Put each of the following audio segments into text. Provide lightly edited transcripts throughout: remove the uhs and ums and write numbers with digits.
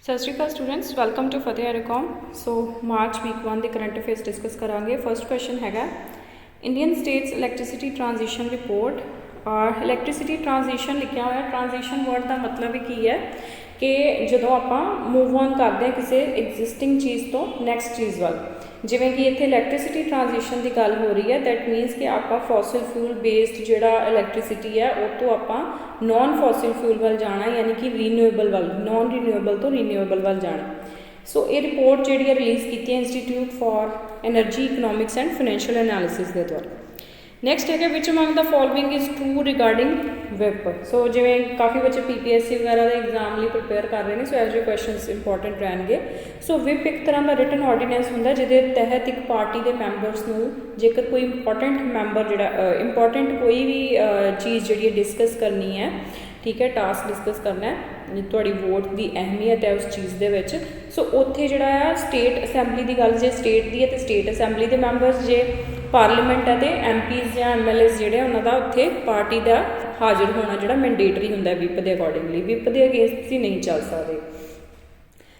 सत श्रीकाल students, welcome to Fateh Edcom. So March week 1 के करंट अफेयर्स डिस्कस करांगे। फर्स्ट क्वेश्चन हैगा Indian states electricity transition report. और इलैक्ट्रिसिटी ट्रांजिशन लिखा हुआ है। ट्रांजिशन वर्ड का मतलब ही की है कि जो आप मूव ऑन करते हैं किसी एग्जिस्टिंग चीज़ तो नैक्सट चीज़ वाल, जिमें कि इतने इलैक्ट्रिसिटी ट्रांजिशन की गल हो रही है। दैट मीनस कि आप फॉसिल फ्यूल बेस्ड जोड़ा इलैक्ट्रिसिटी है वो तो आप नॉन फॉसिल फ्यूल वाल जाना, यानी कि रीन्यूएबल वाल, नॉन रीन्यूएबल तो रीन्यूएबल वाल जाना। सो ये रिपोर्ट जी रिलीज़ की है institute for energy economics and financial analysis के द्वारा। नैक्सट है which among the following is true regarding VIP. So जिमें काफ़ी बच्चे PPSC वगैरह के एग्जाम लिए प्रिपेयर कर रहे हैं, सो एज जो क्वेश्चन इंपॉर्टेंट रहेंगे। सो विप एक तरह का रिटन ऑर्डीनेंस होंगे जिहदे तहत एक पार्टी के मैंबरस नूं जेकर कोई इंपॉर्टेंट मैंबर जोड़ा इंपॉर्टेंट कोई भी चीज़ जी डिस्कस करनी है, ठीक है, टास्क डिस्कस करना है, थोड़ी वोट की अहमियत है उस चीज़ के विच। सो उत्थे जिहड़ा स्टेट असैंबली की गल जे स्टेट की है तो स्टेट असैंबली के मैंबरस, जे पार्लीमेंट है तो MPs या MLAs जिहड़े उन्हां दा उत्थे पार्टी का हाजिर होना जिहड़ा मैंडेटरी हुंदा विप के अकॉर्डिंगली, विप के अगेंस्ट ही नहीं चल सकते।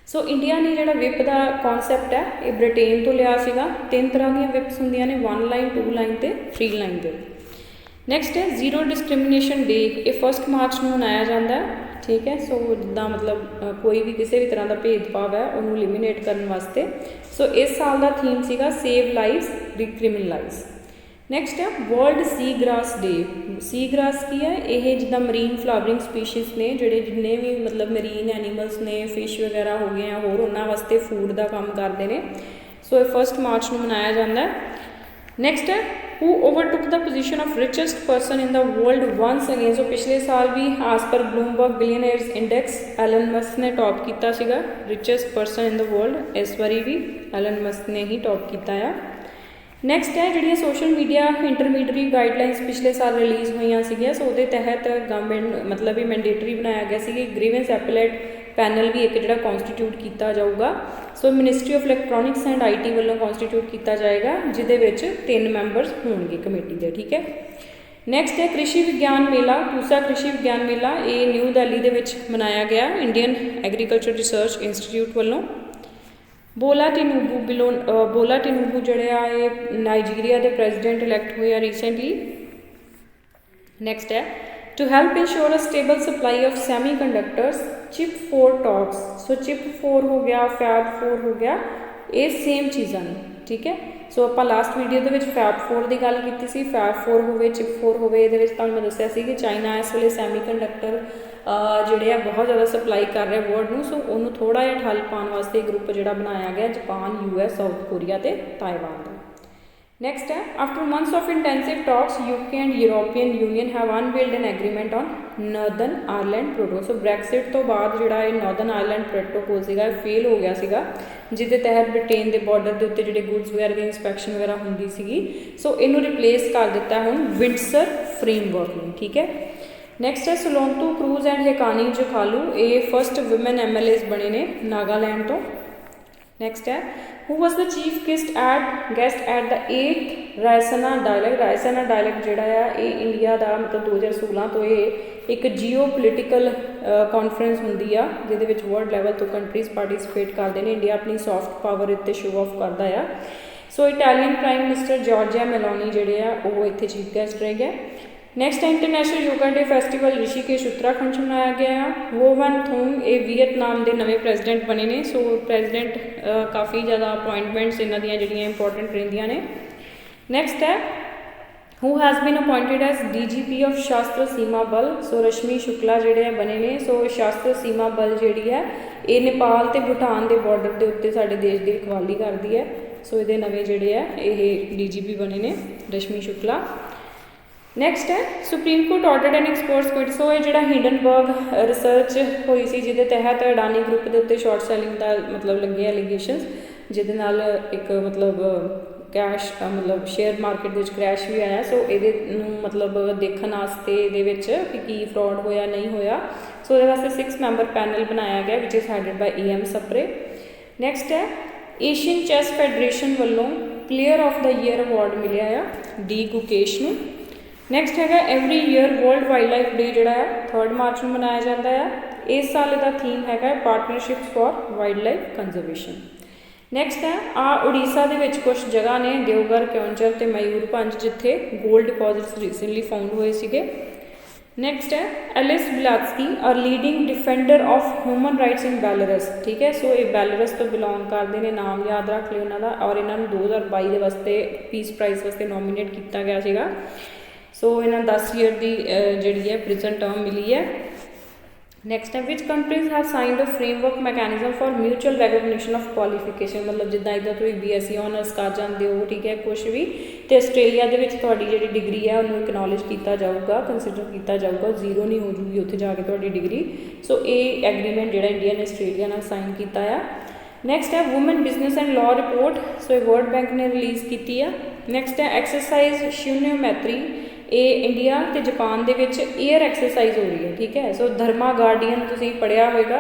सो इंडिया ने जिहड़ा विप का कॉन्सैप्ट है ये ब्रिटेन तो लिया सीगा। 3 तरह दी विप्स हुंदियां ने, 1 लाइन 2 लाइन तो 3 लाइन के। नैक्सट है जीरो डिस्क्रिमिनेशन डे। ये 1 मार्च में मनाया जाता है, ठीक है। सो जिदा मतलब कोई भी किसी भी तरह का भेदभाव है उन्होंने एलिमीनेट करने वास्ते। सो इस साल का थीम सीगा सेव लाइव्स डिक्रिमिनलाइज। नैक्सट है world sea grass day. Sea grass की है ये जिदा मरीन फ्लावरिंग स्पीशीज़ ने जोड़े जिन्ने भी मतलब मरीन एनीमल्स ने, फिश वगैरह हो गए हैं होर उन्होंने वास्ते फूड का काम करते हैं। सो ये 1 मार्च में मनाया जाता है। नैक्सट है who overtook the position of richest person in the world once again. So पिछले साल भी as per Bloomberg billionaires index Elon Musk ने टॉप किया सीगा richest person in the world. इस बारी भी एलन मस्क ने ही टॉप किया है। नैक्सट है जी सोशल मीडिया इंटरमीडिएटरी गाइडलाइनस पिछले साल रिलीज़ हुई। सो वो तहत गवर्नमेंट मतलब भी मैंडेटरी बनाया गया कि ग्रीवेंस एपलेट पैनल भी एक जोड़ा कॉन्स्टीट्यूट किया जाऊगा। So ministry of electronics and IT वालों कॉन्स्टीट्यूट किया जाएगा जिदे विच 3 मैंबरस होंगे कमेटी के, ठीक है। नैक्सट है कृषि विज्ञान मेला। पूसा कृषि विज्ञान मेला ये न्यू दिल्ली के विच मनाया गया इंडियन एग्रीकल्चर रिसर्च इंस्टीट्यूट वालों। बोला टिनुबू जड़े नाइजीरिया के प्रेजिडेंट इलैक्ट हुए रिसेंटली। नैक्सट है to help ensure a stable supply of semiconductors chip 4 talks. So chip 4 हो गया, फैब 4 हो गया, ये सेम चीज़ा ने, ठीक है। सो आप लास्ट वीडियो के फैब 4 की गल की सी, फैब 4 हो चिप 4 हो, मैं दसिया कि चाइना इस वे सैमी कंडक्टर जोड़े बहुत ज़्यादा सप्लाई कर रहे वर्ल्ड में। सो उन्होंने थोड़ा जहा ठल पाने वास्ते ग्रुप जोड़ा बनाया गया जापान, US, साउथ कोरिया तो ताइवान का। नैक्सट है after months of intensive talks UK and European Union have unveiled an agreement on Northern Ireland protocol. So Brexit तो बाद जोड़ा नॉर्दन आयरलैंड प्रोटोकॉल सीगा फेल हो गया सीगा, जिसके तहत ब्रिटेन के बॉर्डर के उत्ते जोड़े गुड्स वगैरह की इंस्पैक्शन वगैरह होंदी सीगी। सो इनू रिप्लेस कर दिता हुण विंडसर फ्रेमवर्क में, ठीक है। नैक्सट है सोलोंतु क्रूज एंड हेकानी जखालू, ये 1st वुमेन MLAs बने ने नागालैंड तो। नैक्सट है who was the chief guest at the 8th Raisina dialogue. Raisina dialogue जोड़ा है ये इंडिया का मतलब 2016 तो ये एक जियो पोलिटिकल कॉन्फ्रेंस होंगी आ जिहदे वर्ल्ड लैवल तो कंट्रीज़ पार्टिसिपेट करते हैं। इंडिया अपनी सॉफ्ट पावर इत्ते शो ऑफ करता है। सो इटैलीयन प्राइम मिनिस्टर जॉर्जिया मेलोनी जोड़े वो इत्थे चीफ गेस्ट रह गए। नैक्सट है international yoga day festival Rishikesh Uttarakhand में मनाया गया। वो वन थोंग ये वियतनाम के नवे प्रेजिडेंट बने ने। सो प्रेजिडेंट काफ़ी ज़्यादा अपॉइंटमेंट्स इन्हों दी जिहड़ियां इंपॉर्टेंट रहिंदियां ने। नैक्सट है who has been appointed as DGP of Sashastra Seema बल। सो रश्मि शुक्ला जोड़े बने ने। सो शास्त्र सीमा बल जी है ये नेपाल तो भूटान के बॉर्डर के उत्ते साडे देश की रखवाली करती है। सो ये नवे जोड़े ये DGP बने ने रश्मि शुक्ला। नैक्सट है Supreme Court ordered an experts quit. So ये जो हिंडनबर्ग रिसर्च हुई सी जिहदे तहत अडानी ग्रुप के उत्ते शॉर्ट सैलिंग का मतलब लगे एलीगेशनस, जिहदे नाल एक मतलब कैश मतलब शेयर मार्केट के क्रैश भी आया। सो ये मतलब देखने वास्ते ये की फ्रॉड होया नहीं होया। सो ये वास्ते 6 मैंबर पैनल बनाया गया which is headed by EM Sapre. Next है एशियन चैस फैडरेशन वालों player of the year award मिले D गुकेश नूं। नैक्सट है every year world wildlife day जोड़ा 3rd मार्च में मनाया जाता है। इस साल का थीम है partnerships for wild life conservation. Next है उड़ीसा के कुछ जगह ने देवघर, क्योंझर ते मयूरभंज जिथे गोल्ड डिपॉजिट्स रिसेंटली फाउंड हुए थे। नैक्सट है Ales Bialiatski a leading defender of human rights in Belarus. ठीक है, सो ये बेलारस तो बिलोंग करते हैं, नाम याद रख लियो उन्होंने। और इन्होंने 2022 के वास्ते पीस प्राइज़ वास्ते नॉमीनेट किया गया सीगा। सो इन्होंने 10 ईयर की जी है प्रिजन टर्म मिली है। नैक्सट है which countries have signed a framework mechanism for mutual recognition of qualification. मतलब जिदा इदा तुम BSc ऑनर्स कर जाते हो, ठीक है, कुछ भी तो आस्ट्रेलिया जी डिग्री है उन्होंने एक्नॉलेज किया जाऊगा, कंसिडर किया जाऊगा, जीरो नहीं हो जूगी उत्थे जाके तुहाडी डिग्री। सो ये एग्रीमेंट जो इंडिया ने आस्ट्रेलिया नाल साइन किया है। नैक्सट है women business and law report, so ये वर्ल्ड बैंक ने रिलीज़ की है। नैक्सट है एक्सरसाइज शून्योमैत्री, ये इंडिया तो जापान के एयर एक्सरसाइज हो रही है। ठीक है, सो धर्मा गार्डियन तुसीं पढ़िया होगा,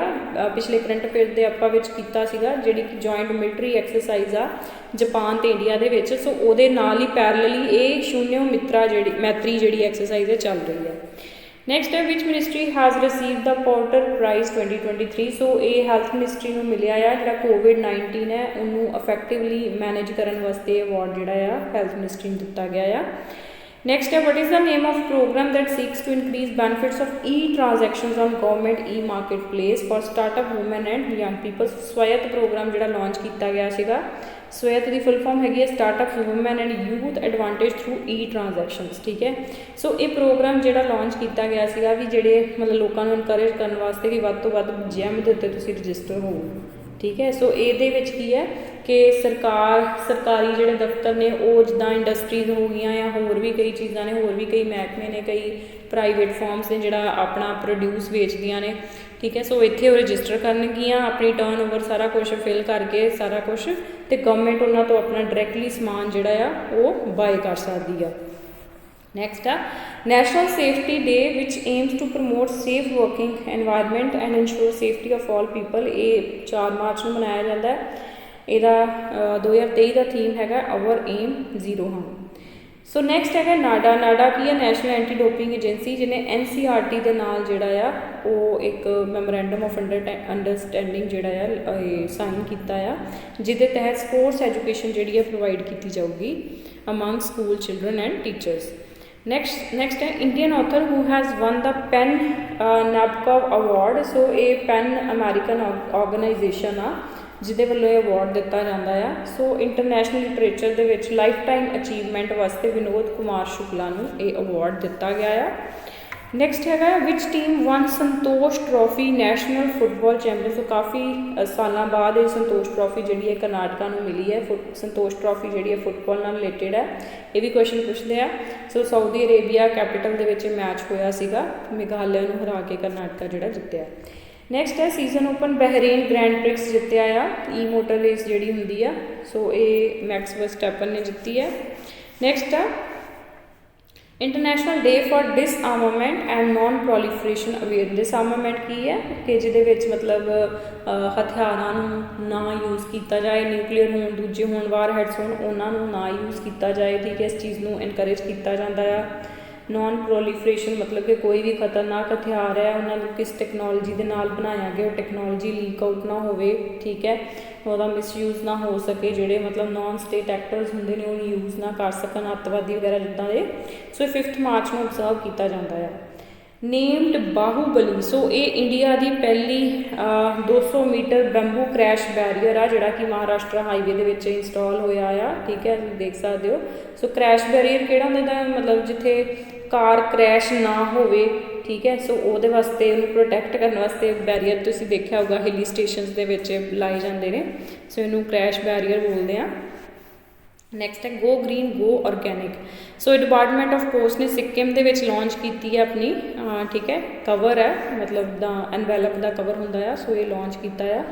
पिछले करंट अफेयर के आपां विच कीता सीगा, जिहड़ी जॉइंट मिलिटरी एक्सरसाइज आ जापान तो इंडिया के, सो उहदे नाल ही पैरलली ये शून्यो मित्रा जी मैत्री जी एक्सरसाइज है चल रही है। नैक्सट है which ministry has receive the porter prize 2023। So ये हैल्थ मिनिस्ट्री को मिलया है, जो कोविड-19 है उन्होंने अफेक्टिवली मैनेज करने वास्ते अवार्ड जोड़ा हैल्थ मिनिस्ट्री को दिता गया है। नैक्सट है what is the name of program that seeks to increase benefits of transactions on government market place for startup women and young people. Swayatt program जो लॉन्च किया गया सीगा, स्वायत्त की फुल फॉर्म हैगी है startup women and youth advantage through transactions. ठीक है, सो ये प्रोग्राम जो लॉन्च किया गया सीगा भी जोड़े मतलब लोगों को इनकरेज करने वास्ते कि वध तो वध GEM के उत्ते तुसीं रजिस्टर हो। ठीक है, सो ये की है कि सरकारी जोड़े दफ्तर ने वो जिदा इंडस्ट्रीज हो गई या होर भी कई चीज़ा ने, होर भी कई महकमे ने, कई प्राइवेट फॉर्म्स ने जोड़ा अपना प्रोड्यूस बेचदियाँ ने। ठीक है, सो इत्थे रजिस्टर करनगियां अपनी टर्न ओवर सारा कुछ फिल करके सारा कुछ, तो गवर्नमेंट उन्होंने तो अपना डायरैक्टली समान जोड़ा वो बाय कर सकती है। नैक्सट है national safety day which aims to promote safe working environment and ensure safety of all people. ये 4 मार्च को मनाया जाता है। ਇਹਦਾ 2023 का थीम है our aim zero harm. So next है नाडा। नाडा की है नैशनल एंटी डोपिंग एजेंसी, जिन्हें NCERT के नाल जोड़ा वो एक मैमोरेंडम ऑफ अंडरस्टैंडिंग जोड़ा साइन किया, जिसके तहत स्पोर्ट्स एजुकेशन जी प्रोवाइड की जाऊगी among school children and teachers. Next है Indian author who has won the PEN Nabokov award. So ये पेन अमेरिकन ऑर्गेनाइजेशन आ जिदे वालों अवार्ड दिता जाता है। सो इंटरनैशनल लिटरेचर के लाइफ टाइम अचीवमेंट वास्ते विनोद कुमार शुक्ला को ये अवार्ड दिता गया है। नैक्सट है which team won Santosh trophy national football champion. So काफ़ी सालों बाद ये संतोष ट्रॉफी जी कर्नाटका को मिली है। संतोष ट्रॉफी जी फुटबॉल नाल रिलेटेड है, ये भी क्वेश्चन पूछते हैं। सो सऊदी अरेबिया कैपिटल के मैच होया सीगा, मेघालय को हरा के कर्नाटका जोड़ा जितया। नैक्सट है season open Bahrain grand prix जितया आ मोटर रेस जी होंगी है। सो ये मैक्स वर्स्टैपन ने जीती है। नैक्सट है international day for डिसआर्मामेंट and non proliferation aware. डिसआर्मामेंट की है कि जिहदे मतलब हथियारों ना यूज़ किया जाए, न्यूक्लीयर होन दूजे होन वार हैड्स होन उन्होंने ना यूज़ किया जाए। ठीक है, इस चीज़ को इनकरेज किया जाता है। नॉन प्रोलीफरेशन मतलब कि कोई भी खतरनाक हथियार है उन्होंने किस टैक्नोलॉजी के नाल बनाया गया, टैक्नोलॉजी लीक आउट ना हो। ठीक है, वह मिसयूज़ ना हो सके, जोड़े मतलब नॉन स्टेट एक्टर्स होंगे ने उन्हें यूज़ ना कर सकन, अतवादी वगैरह जिदा के। सो 5 मार्च को ऑबजर्व किया जाता है। नेम्ड बाहुबली। सो ये इंडिया की पहली 200 मीटर बैंबू क्रैश बैरीयर आ जोड़ा कि महाराष्ट्र हाईवे के इंस्टॉल होया आ। ठीक है, देख सकते हो। सो क्रैश बैरीयर केड़ा होंदा मतलब जिथे कार क्रैश ना होवे। ठीक है, सो वो वास्ते उन्हें प्रोटैक्ट करने वास्ते बैरीयर तुसीं देखा होगा हिली स्टेशनस के लाए जाते हैं। सो इनू क्रैश बैरीयर बोलते हैं। नैक्सट है go green go organic. So department of post ने सिक्किम के लॉन्च की है अपनी, ठीक है, कवर है मतलब द एनवैलप का कवर होंदा है। सो ये लॉन्च किया है।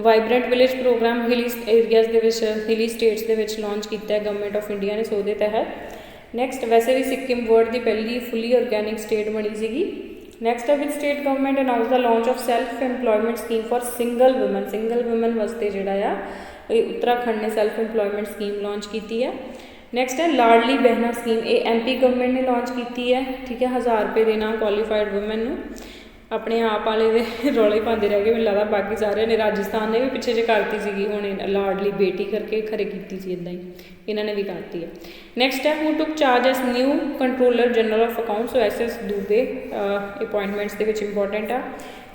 Vibrant village program hilly areas hilly states के लॉन्च किया है गवर्नमेंट ऑफ इंडिया ने, सो तहत। नैक्सट वैसे भी सिक्किम वर्ल्ड की पहली फुली ऑर्गैनिक स्टेट बनी सी। नैक्सट है which state government announce the launch of self employment scheme for single woman. Single woman वास्ते जोड़ा उत्तराखंड ने सैल्फ एम्पलॉयमेंट स्कीम लॉन्च की है। नैक्सट है लाडली बहना स्कीम, ये MP गवर्नमेंट ने लॉन्च की है। ठीक है, 1000 रुपये देना क्वालीफाइड वुमन को। अपने आप वाले दे रौले ही पाते रह गए, मैंने लगता बाकी सारे ने। राजस्थान ने भी पिछे जे करती सी हुणे लाडली बेटी करके खरे की सी, इदा ही इन्होंने भी करती है। नैक्सट है who took charge as new controller general of account, so SS Dubey appointments के इंपॉर्टेंट आ।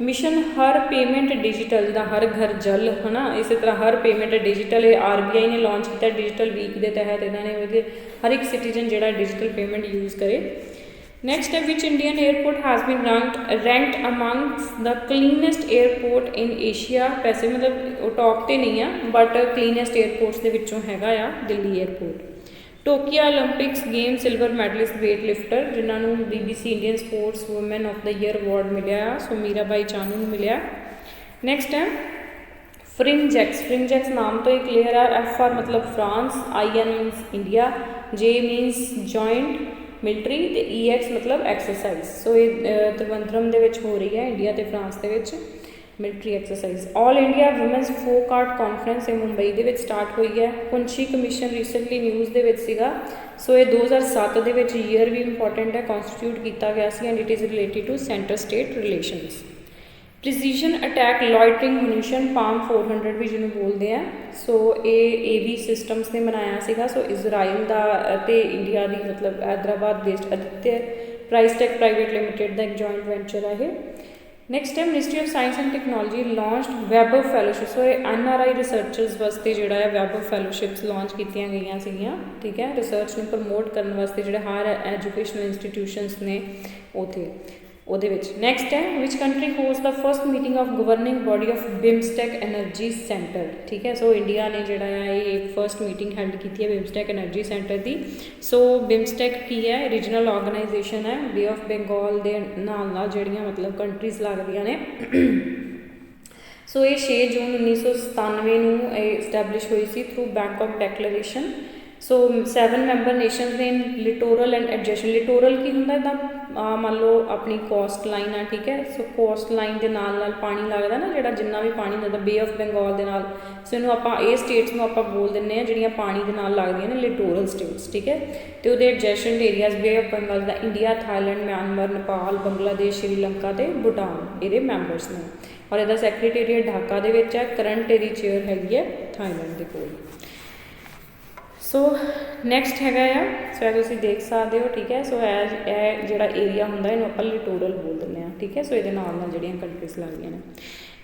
मिशन हर पेमेंट डिजिटल, जिदा हर घर जल है ना, इस तरह हर पेमेंट डिजिटल RBI ने लॉन्च किया डिजिटल वीक के तहत। इन्होंने हर एक सिटीजन जो डिजिटल पेमेंट यूज़ करे। नैक्सट है which Indian airport has been ranked amongst the cleanest airport in Asia Pacific, मतलब वो टॉप तो नहीं है बट क्लीनेस्ट एयरपोर्ट्स के विचों हैगा आ Delhi airport. Tokyo Olympics game silver medallist weight lifter जिन्होंने BBC Indian sports women of the year award मिलया, सो मीराबाई चानू नूं मिलया। नैक्सट है फ्रिंजैक्स, फ्रिंजैक्स नाम तो ही क्लीयर है। FR मतलब France, IN मीनस India, J मीनस joint military, तो EX मतलब एक्सरसाइज। सो ये त्रिवंद्रम दे विच हो रही है, इंडिया तो फ्रांस के विच military exercise. All India women's folk art conference ये मुंबई के विच स्टार्ट हुई है। पुंछी कमीशन रिसेंटली न्यूज़ के विच सीगा, सो ये 2007 के विच ईयर भी इंपॉर्टेंट है, कॉन्स्टिट्यूट किया गया सी and it is related to centre state relations. Precision attack loitering munition PALM 400 भी जिन्होंने बोलते हैं, सो ये AV सिस्टम्स ने बनाया सीगा। सो इजराइल का ते इंडिया की मतलब हैदराबाद बेस्ड आदित्य प्राइसटेक प्राइवेट लिमिटेड का एक जॉइंट वेंचर है। नैक्सट है ministry of science and technology launch Vaibhav fellowship, so NRI researchers वास्ते जो है वैब ऑफ फैलोशिप्स लॉन्च की गई सीगियां, ठीक है, रिसर्च में प्रमोट करने वास्ते जो हायर एजुकेशनल इंस्टीट्यूशनस ने उथे ਉਹਦੇ ਵਿੱਚ। नैक्सट है which country host the first meeting of governing body of BIMSTEC energy centre, ठीक है। सो इंडिया ने जोड़ा है फर्स्ट मीटिंग हैल्ड की है बिम्सटेक एनर्जी सेंटर की। सो बिम्सटेक की है रीजनल ऑर्गेनाइजेशन है, बे ऑफ बंगाल के नाल जड़ियाँ मतलब कंट्रीज लगदियाँ ने। सो ये 6 जून 1997 ਨੂੰ इस्टैबलिश हुई सी थ्रू बैंकॉक डैक्लेरेशन। सो 7 मैंबर नेशनस ने लिटोरल एंड एडजैसेंट, लिटोरल की होंगे तो मान लो अपनी कोस्ट लाइन है, ठीक है। सो कोस्ट लाइन के नाल पानी लगता ना, जो जिन्ना भी पानी लगता बे ऑफ बंगाल के नाल, सो इनू आप स्टेट्स में आप बोल दें जिहड़ियां पानी के नाल लगदियां ने लिटोरल स्टेट्स, ठीक है। तो वो एडजैसेंट एरियाज बे ऑफ बंगाल का India, Thailand, Myanmar, Nepal, Bangladesh, Sri Lanka तो भूटान ये मैंबरस ने। और इसका सैक्रेटेरीएट ढाका दे विच है, करंट एरी चेयर हैगी है थाईलैंड के कोल। सो नैक्सट हैगा आ, सो तुसीं देख सकते हो, ठीक है। सो यह जो एरिया होंगे इन्हूं आपां लिटोरल बोल देंगे हैं, ठीक है। सो ये नाल जिहड़ियां कंट्रीज लगदियां ने।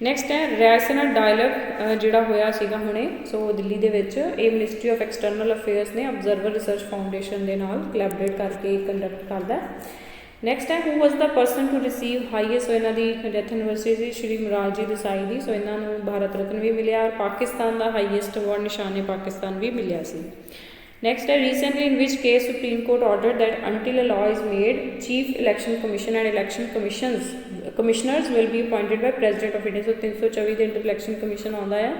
नैक्सट है रैसना डायलॉग जोड़ा होया सीगा हुणे, सो दिल्ली दे विच ये मिनिस्ट्री ऑफ एक्सटर्नल अफेयर्स ने ऑबजर्वर रिसर्च फाउंडेशन के नाल कोलैबोरेट करके कंडक्ट करता है। नैक्सट है who was the person to receive highest, so इन्हों की डैथ एनिवर्सरी श्री मोरारजी देसाई की, सो इन्हों भारत रत्न भी मिले और पाकिस्तान का हाईएस्ट अवार्ड निशाने पाकिस्तान भी मिले सी। नैक्सट है recently in which case Supreme Court order that until a law is made chief election commission and election commissioners will be appointed by president of India. So 324 के इंटर इलैक्शन कमीशन आता है।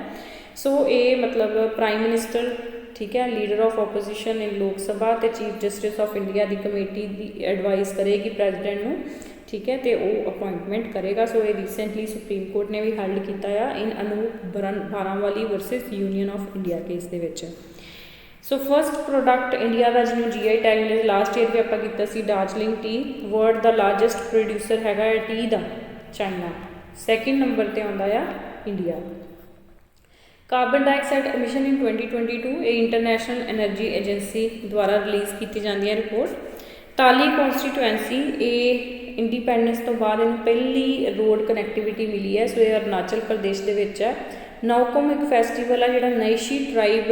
सो ये मतलब prime minister, ठीक है, leader of opposition इन लोक सभा तो चीफ जस्टिस ऑफ इंडिया की कमेटी की एडवाइस करेगी प्रेजिडेंट को, ठीक है, तो वो अपॉइंटमेंट करेगा। सो ये रिसेंटली सुप्रीम कोर्ट ने भी हेल्ड किया in Anoop Baranwal versus union of India case के विच। सो फर्स्ट प्रोडक्ट इंडिया का जिन्होंने GI टैग मिले लास्ट ईयर भी आप किया दार्जिलिंग टी। वर्ल्ड का लार्जेस्ट प्रोड्यूसर है टी का चाइना, सैकेंड नंबर पर आता है India. Carbon dioxide emission in 2022 ये इंटरनेशनल एनर्जी एजेंसी द्वारा रिलीज़ की जाती है रिपोर्ट। ताली कॉन्स्टिट्यूएंसी ये इंडिपेंडेंस तो बाद इन पहली रोड कनैक्टिविटी मिली है। सो ये अरुणाचल प्रदेश के विच है। नौकुम एक फैसटीवल है जो नेशी ट्राइब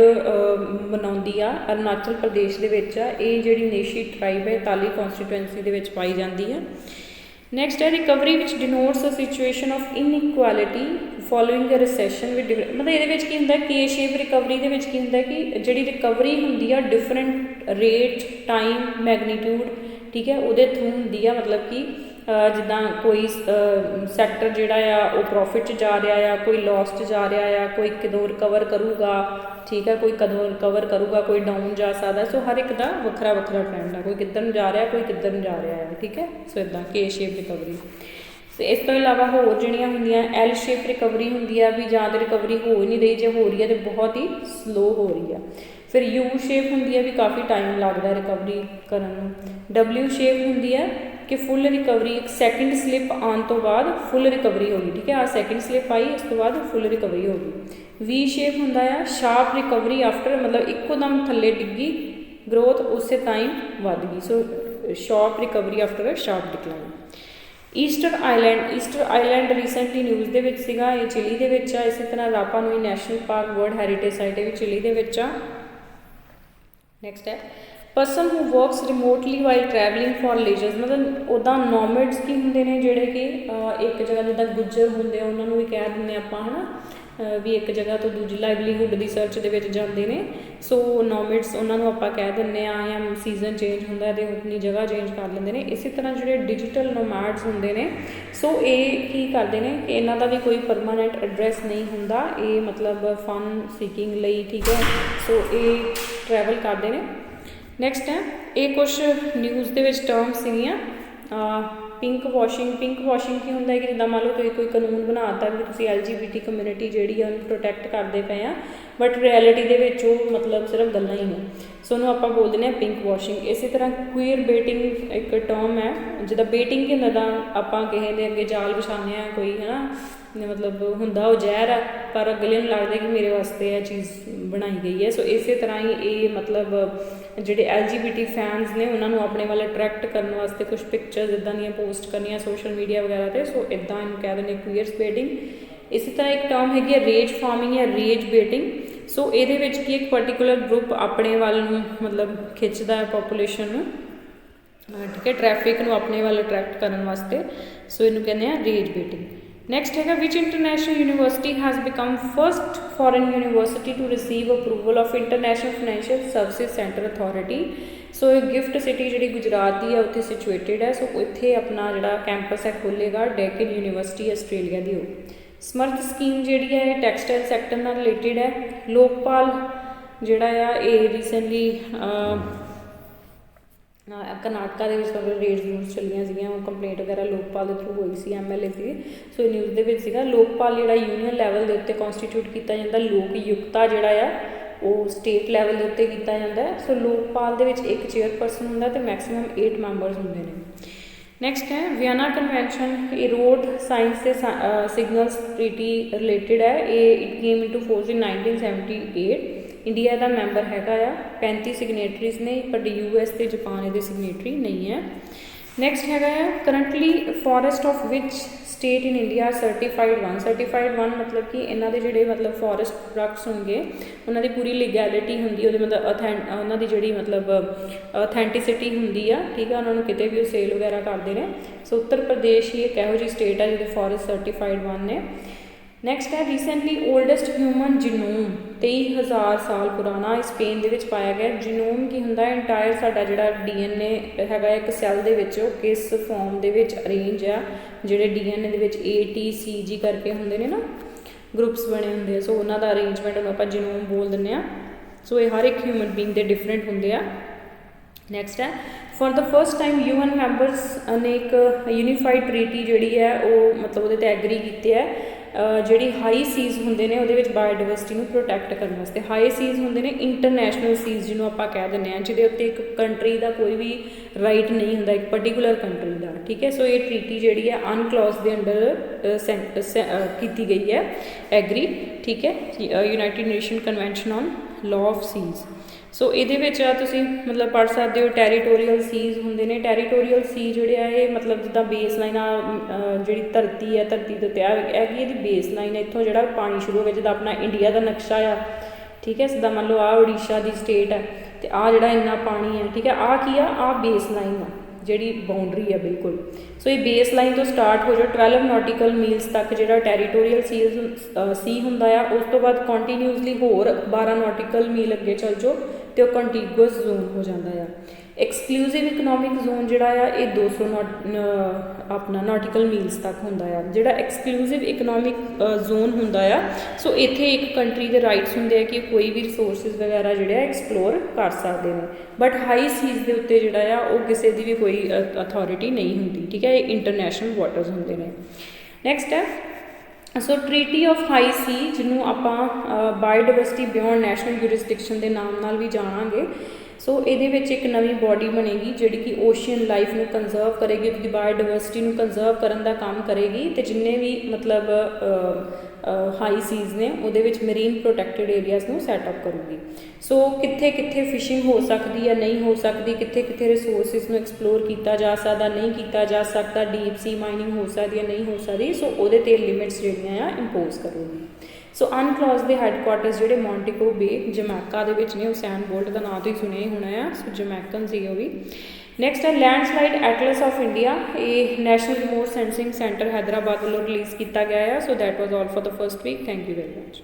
मनाउंदी आ अरुणाचल प्रदेश के विच है। ये जिहड़ी नेशी ट्राइब है ताली कॉन्स्टिट्यूएंसी के विच पाई जाती है। नैक्सट है recovery which denotes a situation of inequality following a recession with मतलब ये होंगे के शेप रिकवरी के होंगे कि जी रिकवरी होंगी है डिफरेंट रेट टाइम मैगनीट्यूड, ठीक है, वो थ्रू होंगी है। मतलब कि जिदा कोई सैक्टर जोड़ा वो प्रॉफिट जा रहा है, कोई लॉस जा रहा है, कोई कदों रिकवर करूगा, ठीक है, कोई कदों रिकवर करूगा, कोई डाउन जा सकता है। सो हर एक का वक्रा वक्रा ट्रेंड है, कोई किधर जा रहा है, कोई किधर जा रहा है, ठीक है। सो इदा के शेप रिकवरी। तो इस तो इलावा होर जिहड़ियां होंदियां L शेप रिकवरी होंदी है भी जां तो रिकवरी हो ही नहीं रही, जो हो रही है तो बहुत ही स्लो हो रही है। फिर U शेप होंदी है भी काफ़ी टाइम लगता है रिकवरी करन नूं। W शेप होंदी है कि फुल रिकवरी एक सैकेंड स्लिप आने तो बाद फुल रिकवरी होगी, ठीक है। आ सैकेंड स्लिप आई, इस तो बाद फुल रिकवरी होगी। वी शेप होंदा है शार्प रिकवरी आफ्टर, मतलब इकोदम थल्ले डिग्गी, ग्रोथ उस टाइम वध गई। So sharp recovery after a sharp decline. Easter Island recently news ਦੇ ਵਿੱਚ ਸੀਗਾ, ਇਹ चिली ਦੇ ਵਿੱਚ ਆ। इस तरह Rapa Nui national park world heritage site भी चिली ਦੇ ਵਿੱਚ ਆ। नैक्सट है person who works remotely while travelling for leisures, मतलब उदा नॉमिड्स की होंगे ने जोड़े कि एक जगह जिदा गुज्जर होंगे उन्होंने भी कह दें आप है ना, भी एक जगह तो दूजी लाइवलीहुड की सर्च के जाते हैं। सो नॉमिड्स उन्होंने आप कह दें या सीजन चेंज होंगे तो अपनी जगह चेंज कर लेंगे ने। इसी तरह जो डिजिटल नोमैड्स होंगे ने, सो ये की करते हैं कि इन्हों का भी कोई परमानेंट एड्रैस नहीं होंदा, ये मतलब फन सीकिंग लई, ठीक है। सो ये ट्रैवल करते हैं। नैक्सट है ये कुछ न्यूज़ के टर्म सीगियां, पिंक वॉशिंग की होंदा है कि जिदा मान लो कोई कानून बनाता भी तुसीं LGBT कम्यूनिटी जिहड़ी है उन्हें प्रोटैक्ट करते पे हैं, बट रियलिटी दे विच वो मतलब सिर्फ गल्लां ही ने। सो उन्होंने आप बोल दें पिंक वॉशिंग। इसी तरह क्वीयर बेटिंग एक टर्म है, जिदा बेटिंग की होंदा आप किसी के अगे जाल बिछाने कोई है ना, मतलब होंदा वो जहर है पर अगले नूं लगदा कि मेरे वास्ते यह चीज़ बनाई गई है। सो इस तरह ही ये मतलब ਜਿਹੜੇ LGBT फैनस ने उन्होंने अपने वाल अट्रैक्ट करने वास्ते कुछ पिक्चर्स इदा दी पोस्ट करनिया सोशल मीडिया वगैरह पर। सो इदा इन कह दें क्वीयर्स बेटिंग। इसी तरह एक टर्म हैगी है रेज फार्मिंग या रेज बेटिंग। सो ये की एक पर्टिकुलर ग्रुप अपने वाल मतलब खिंचता है पॉपूलेशन, ठीक है, ट्रैफिक में अपने वाल अट्रैक्ट करने वास्ते। सो इनू कहते हैं रेज बेटिंग। नैक्सट है which international university has become first foreign university to receive approval of international financial services centre authority. So GIFT City जी गुजरात की है उत्थे सिचुएटेड है। सो इत्थे अपना जोड़ा कैंपस है खोलेगा डेकिन यूनिवर्सिटी ऑस्ट्रेलिया की। समर्थ स्कीम जी है टैक्सटाइल सैक्टर नाल रिलेटिड है। लोकपाल जोड़ा ये रिसेंटली करनाटका के रेड्स रूड्स चलिया कंप्लेंट वगैरह लोकपाल के थ्रू हुई सी MLA की। सो न्यूज़ के लोकपाल जो यूनीयन लैवल के उत्ते कॉन्स्टीट्यूट किया जाता, लोक युक्ता जोड़ा वो स्टेट लैवल के उत्ते किया जाता है। सो लोकपाल के एक चेयरपर्सन होंगे तो मैक्सीमम 8 मैंबरस होंगे ने। नैक्सट है वियना कन्वेंशन, ये रोड साइंस से सिग्नल्स ट्रीटी रिलेटिड है। ये it came into force in 1978। India का मैंबर हैगा 35 सिग्नेटरीज ने, पर US तो जापान ये सिग्नेटरी नहीं है। नैक्सट हैगा currently forest of which state in India certified one मतलब कि इन्हों के जोड़े मतलब फॉरेस्ट प्रोडक्ट्स होंगे उन्होंने पूरी लीगैलिटी होंगी, मतलब उन्होंने जी मतलब ऑथेंटिसिटी होंगी आ, ठीक है, उन्होंने कितने भी सेल वगैरह करते हैं। सो उत्तर प्रदेश ही एक यहो जी स्टेट है जो फॉरेस्ट सर्टिफाइड वन ने। नैक्सट है रिसेंटली ओल्डेस्ट ह्यूमन जीनोम 23,000 साल पुराना स्पेन के पाया गया। जीनोम की होंगे इंटायर साडा जिहड़ा DNA हैगा एक सैल दे विच किस फॉर्म दे विच अरेंज आ, जिहड़े DNA दे विच ATCG करके होंगे ने ना ग्रुप्स बने होंगे। सो उन्हों का अरेंजमेंट आप जीनोम बोल दें। सो ये हर एक ह्यूमन बीइंग के डिफरेंट होंगे आ। नैक्सट है for the first time UN members ने एक यूनीफाइड ट्रीटी जी है वो मतलब वो एग्री किए है। जी हाई सीज़ होंगे ने वो बायोडाइवर्सिटी में प्रोटैक्ट करने वास्ते। हाई सीज़ होंगे ने इंटरनैशनल सीज़ जिन्होंने आप कह दें जिहदे उत्ते एक कंट्री का कोई भी राइट नहीं होंदा एक पर्टिकुलर कंट्री का, ठीक है। सो ये ट्रीटी जी है अनक्लॉज के अंडर की गई है एग्री, ठीक है, United Nation convention on law of seas. So ये मतलब पढ़ सकते हो टैरीटोरीअल सीज़ होंगे ने। टैरीटोरीअल सी जोड़े है मतलब जिदा बेस लाइन जी धरती है, धरती के उत्ते है बेस लाइन है, इतों जो पानी शुरू हो जिदा अपना इंडिया का नक्शा आ, ठीक है, सीधा मान लो आ उड़ीसा की स्टेट है तो आ जोड़ा इन्ना पानी है, ठीक है, आ की आ बेस लाइन आ जी बाउंड्री है बिल्कुल। सो ये बेस लाइन तो स्टार्ट हो जाए 12 नॉटिकल मील्स तक जो टैरीटोरीअल सी होंदा है, उस तो बाद कॉन्टीन्यूसली होर 12 नॉटिकल मील अगे चल जाओ तो कंटीगुअस जोन हो जाता है। एक्सक्लूसिव इकनॉमिक जोन जोड़ा ये 200 अपना नॉटिकल मील्स तक होंदा है। जोड़ा एक्सक्लूसिव इकनॉमिक जोन होंदा है सो इत्थे एक कंट्री के राइट्स होंदे कि कोई भी रिसोर्सिस वगैरह जोड़े एक्सप्लोर कर सकते हैं, बट हाई सीज़ के उत्ते जोड़ा वो किसी की भी कोई अथॉरिटी नहीं होंदी, ठीक है, ये इंटरनैशनल वाटर्स होंदे ने। नैक्सट है सो ट्रीटी ऑफ हाई सी जिन्हों आप बायोडाइवर्सिटी बियॉन्ड नैशनल यूरिसडिक्शन के नाम नाल भी जानांगे। ਸੋ ਇਹਦੇ ਵਿੱਚ ਇੱਕ ਨਵੀਂ ਬੋਡੀ ਬਣੇਗੀ ਜਿਹੜੀ ਕਿ ਓਸ਼ੀਅਨ ਲਾਈਫ ਨੂੰ ਕੰਜ਼ਰਵ ਕਰੇਗੀ, ਉਹਦੀ ਬਾਇਓਡਾਇਵਰਸਿਟੀ ਨੂੰ ਕੰਜ਼ਰਵ ਕਰਨ ਦਾ ਕੰਮ ਕਰੇਗੀ, ਅਤੇ ਜਿੰਨੇ ਵੀ ਮਤਲਬ ਹਾਈ ਸੀਜ਼ ਨੇ ਉਹਦੇ ਵਿੱਚ ਮਰੀਨ ਪ੍ਰੋਟੈਕਟਡ ਏਰੀਆਜ਼ ਨੂੰ ਸੈਟਅਪ ਕਰੂਗੀ। ਸੋ ਕਿੱਥੇ ਕਿੱਥੇ ਫਿਸ਼ਿੰਗ ਹੋ ਸਕਦੀ ਹੈ, ਨਹੀਂ ਹੋ ਸਕਦੀ, ਕਿੱਥੇ ਕਿੱਥੇ ਰਿਸੋਰਸਿਸ ਨੂੰ ਐਕਸਪਲੋਰ ਕੀਤਾ ਜਾ ਸਕਦਾ, ਨਹੀਂ ਕੀਤਾ ਜਾ ਸਕਦਾ, ਡੀਪ ਸੀ ਮਾਈਨਿੰਗ ਹੋ ਸਕਦੀ ਹੈ, ਨਹੀਂ ਹੋ ਸਕਦੀ, ਸੋ ਉਹਦੇ 'ਤੇ ਲਿਮਿਟਸ ਜਿਹੜੀਆਂ ਆ ਇੰਪੋਜ਼ ਕਰੂਗੀ। ਸੋ UNCLOS ਦੇ ਹੈੱਡਕੁਆਟਰਸ ਜਿਹੜੇ ਮੌਂਟੀਗੋ ਬੇ ਜਮੈਕਾ ਦੇ ਵਿੱਚ ਨੇ, ਉਸੈਨ ਬੋਲਟ ਦਾ ਨਾਂ ਤੋਂ ਹੀ ਸੁਣਿਆ ਹੀ ਹੋਣਾ ਆ, ਸੋ ਜਮੈਕਨ ਸੀ ਉਹ ਵੀ। ਨੈਕਸਟ ਹੈ ਲੈਂਡਸਲਾਈਡ ਐਟਲਸ ਆਫ ਇੰਡੀਆ, ਇਹ national remote sensing centre Hyderabad ਵੱਲੋਂ ਰਿਲੀਜ਼ ਕੀਤਾ ਗਿਆ ਆ। So that was all for the first week. Thank you very much.